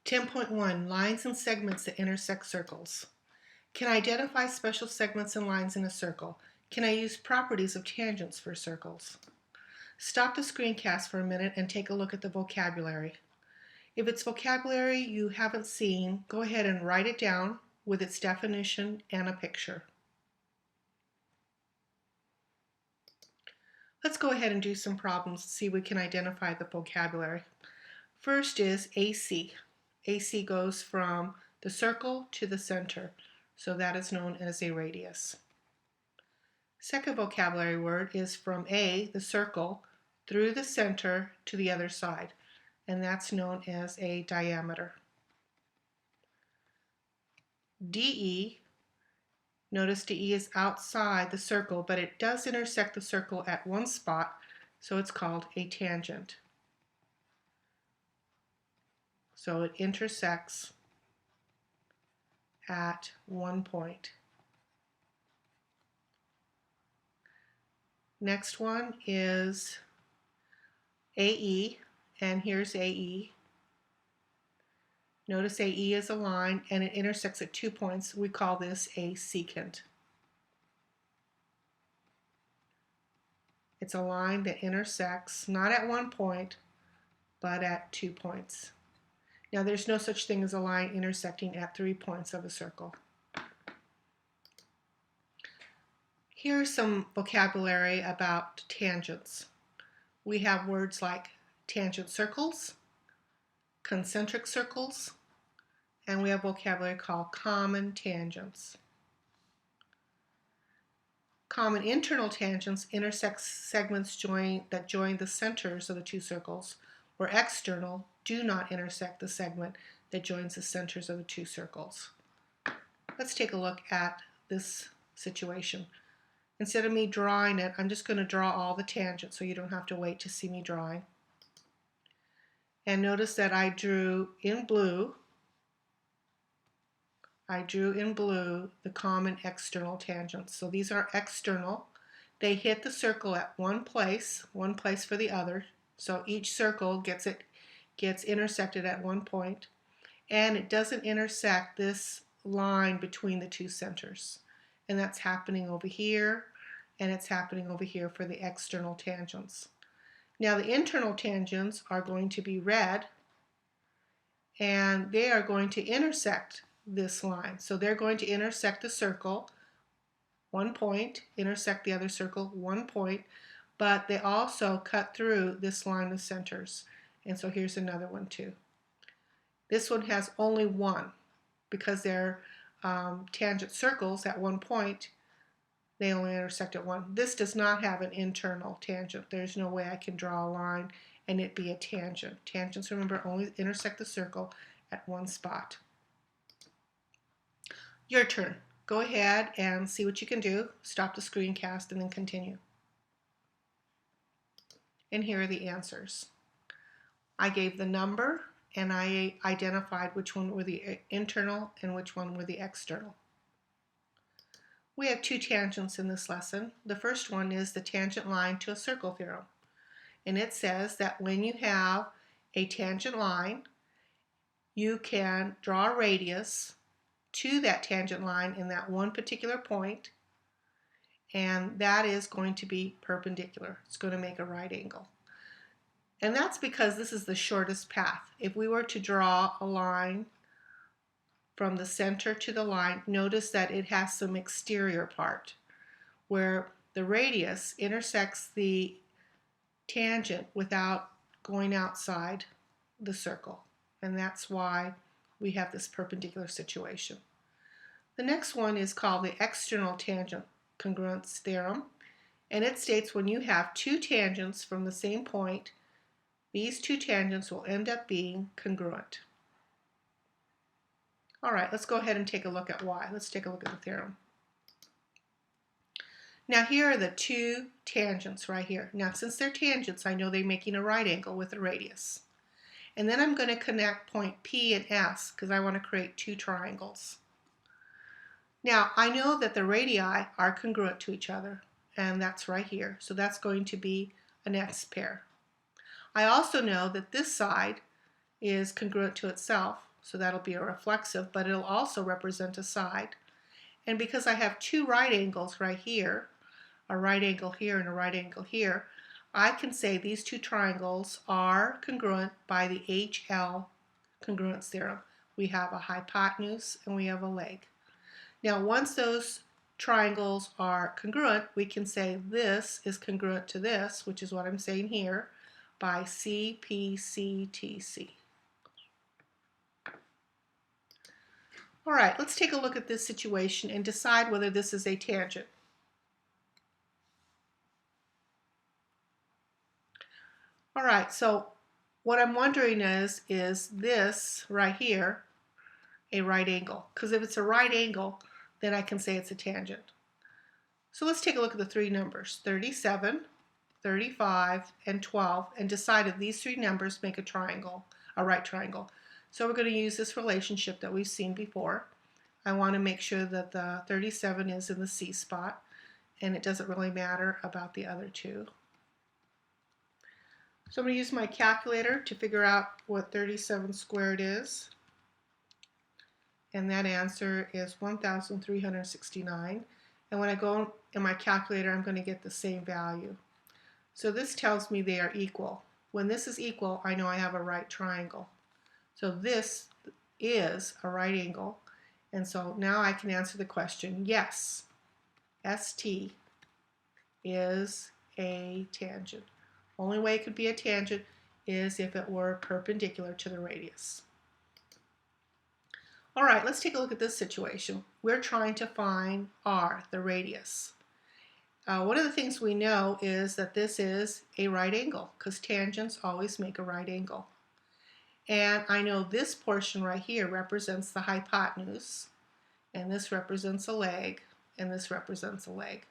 10.1 Lines and segments that intersect circles. Can I identify special segments and lines in a circle? Can I use properties of tangents for circles? Stop the screencast for a minute and take a look at the vocabulary. If it's vocabulary you haven't seen, go ahead and write it down with its definition and a picture. Let's go ahead and do some problems to see if we can identify the vocabulary. First is AC. AC goes from the circle to the center, so that is known as a radius. Second vocabulary word is from A, the circle, through the center to the other side, and that's known as a diameter. DE, notice DE is outside the circle, but it does intersect the circle at one spot, so it's called a tangent. So it intersects at one point. Next one is AE, and here's AE. Notice AE is a line and it intersects at 2 points. We call this a secant. It's a line that intersects not at 1 point, but at 2 points. Now there's no such thing as a line intersecting at 3 points of a circle. Here's some vocabulary about tangents. We have words like tangent circles, concentric circles, and we have vocabulary called common tangents. Common internal tangents intersect segments that join the centers of the two circles, where external do not intersect the segment that joins the centers of the two circles. Let's take a look at this situation. Instead of me drawing it, I'm just going to draw all the tangents so you don't have to wait to see me drawing. And notice that I drew in blue the common external tangents. So these are external. They hit the circle at one place for the other. So each circle gets intersected at one point, and it doesn't intersect this line between the two centers. And that's happening over here, and it's happening over here for the external tangents. Now the internal tangents are going to be red, and they are going to intersect this line. So they're going to intersect the circle, 1 point, intersect the other circle, 1 point, but they also cut through this line of centers. And so here's another one too. This one has only one because they're tangent circles at 1 point. They only intersect at one. This does not have an internal tangent. There's no way I can draw a line and it be a tangent. Tangents, remember, only intersect the circle at one spot. Your turn. Go ahead and see what you can do. Stop the screencast and then continue. And here are the answers. I gave the number and I identified which one were the internal and which one were the external. We have two tangents in this lesson. The first one is the tangent line to a circle theorem. And it says that when you have a tangent line, you can draw a radius to that tangent line in that one particular point, and that is going to be perpendicular. It's going to make a right angle. And that's because this is the shortest path. If we were to draw a line from the center to the line, notice that it has some exterior part where the radius intersects the tangent without going outside the circle. And that's why we have this perpendicular situation. The next one is called the external tangent congruence theorem, and it states when you have two tangents from the same point, these two tangents will end up being congruent. All right, let's go ahead and take a look at why. Let's take a look at the theorem. Now here are the two tangents right here. Now since they're tangents, I know they're making a right angle with a radius. And then I'm going to connect point P and S because I want to create two triangles. Now I know that the radii are congruent to each other, and that's right here. So that's going to be an S pair. I also know that this side is congruent to itself, so that'll be a reflexive, but it'll also represent a side. And because I have two right angles right here, a right angle here and a right angle here, I can say these two triangles are congruent by the HL congruence theorem. We have a hypotenuse and we have a leg. Now, once those triangles are congruent, we can say this is congruent to this, which is what I'm saying here, by CPCTC. All right, let's take a look at this situation and decide whether this is a tangent. All right, so what I'm wondering is this right here a right angle? Because if it's a right angle, then I can say it's a tangent. So let's take a look at the three numbers, 37, 35, and 12, and decide if these three numbers make a triangle, a right triangle. So we're going to use this relationship that we've seen before. I want to make sure that the 37 is in the C spot, and it doesn't really matter about the other two. So I'm going to use my calculator to figure out what 37 squared is. And that answer is 1,369. And when I go in my calculator, I'm going to get the same value. So this tells me they are equal. When this is equal, I know I have a right triangle. So this is a right angle. And so now I can answer the question, yes, ST is a tangent. Only way it could be a tangent is if it were perpendicular to the radius. All right, let's take a look at this situation. We're trying to find R, the radius. One of the things we know is that this is a right angle because tangents always make a right angle. And I know this portion right here represents the hypotenuse, and this represents a leg, and this represents a leg.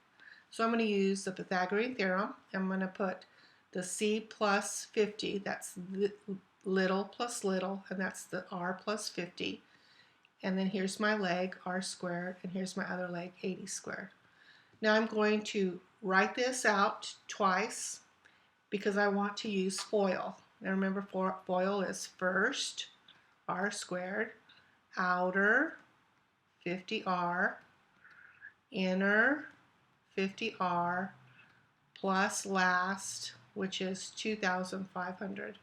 So I'm going to use the Pythagorean theorem. I'm going to put the C plus 50, that's little plus little, and that's the R plus 50. And then here's my leg, R squared, and here's my other leg, 80 squared. Now I'm going to write this out twice because I want to use FOIL. Now remember, FOIL is first, R squared, outer, 50R, inner, 50R, plus last, which is 2,500,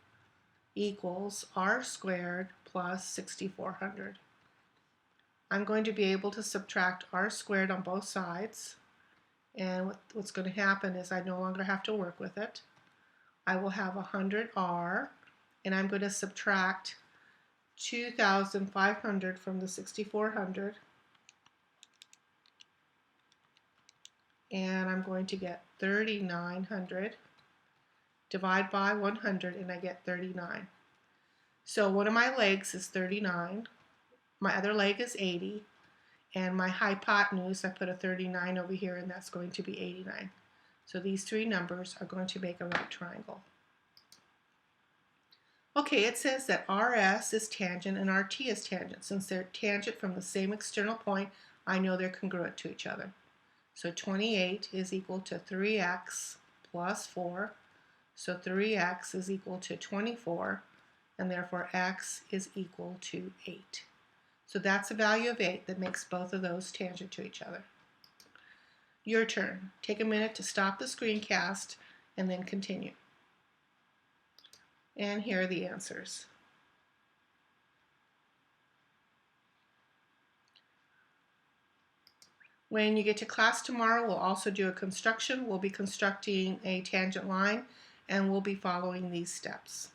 equals R squared plus 6,400. I'm going to be able to subtract R squared on both sides, and what's going to happen is I no longer have to work with it. I will have 100R, and I'm going to subtract 2,500 from the 6,400, and I'm going to get 3,900. Divide by 100, and I get 39. So one of my legs is 39. My other leg is 80, and my hypotenuse, I put a 39 over here, and that's going to be 89. So these three numbers are going to make a right triangle. Okay, it says that RS is tangent and RT is tangent. Since they're tangent from the same external point, I know they're congruent to each other. So 28 is equal to 3x plus 4. So 3x is equal to 24, and therefore x is equal to 8. So that's a value of 8 that makes both of those tangent to each other. Your turn. Take a minute to stop the screencast and then continue. And here are the answers. When you get to class tomorrow, we'll also do a construction. We'll be constructing a tangent line, and we'll be following these steps.